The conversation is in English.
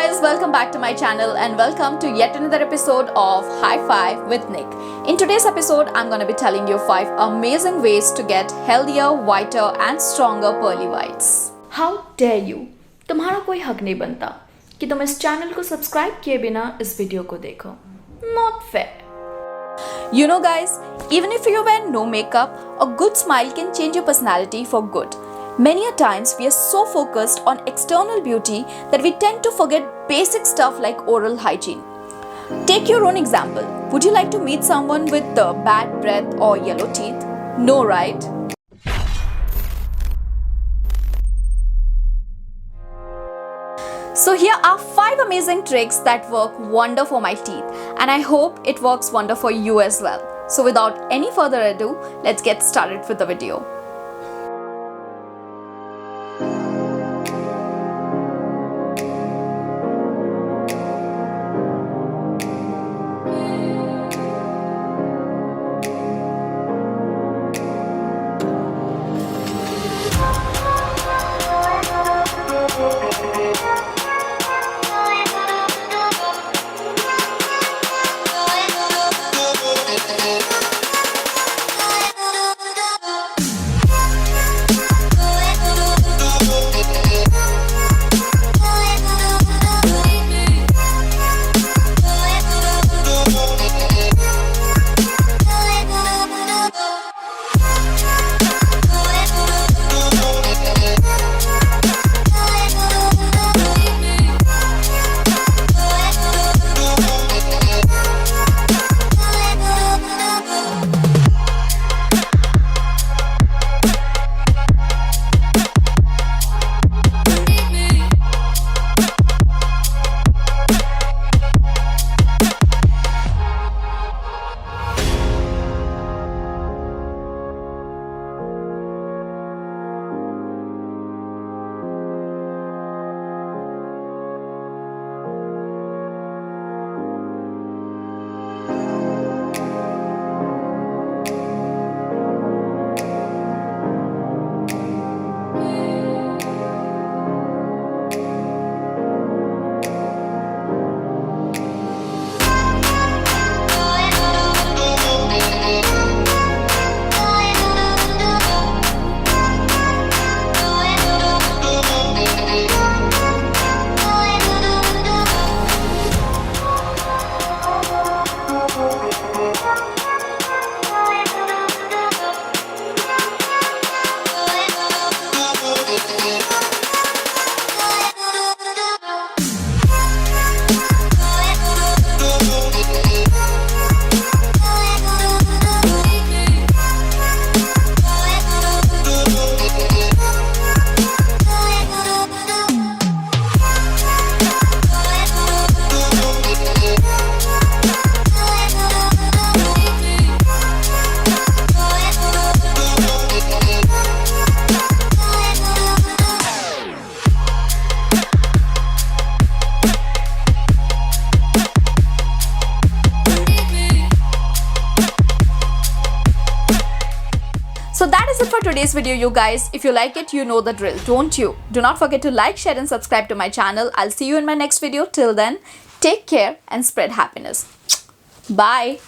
guys, welcome back to my channel and welcome to yet another episode of High Five with Nick. In today's episode, I'm going to be telling you 5 amazing ways to get healthier, whiter and stronger pearly whites. How dare you? तुम्हारा कोई हक नहीं बनता कि तुम इस channel को subscribe किए बिना इस वीडियो को देखो. Not fair. You know guys, even if you wear no makeup, a good smile can change your personality for good. Many a times we are so focused on external beauty that we tend to forget basic stuff like oral hygiene. Take your own example. Would you like to meet someone with bad breath or yellow teeth? No, right? So here are 5 amazing tricks that work wonder for my teeth, and I hope it works wonder for you as well. So without any further ado, let's get started with the video. So that is it for today's video, you guys. If you like it, you know the drill, don't you? Do not forget to like, share and subscribe to my channel. I'll see you in my next video. Till then, take care and spread happiness. Bye.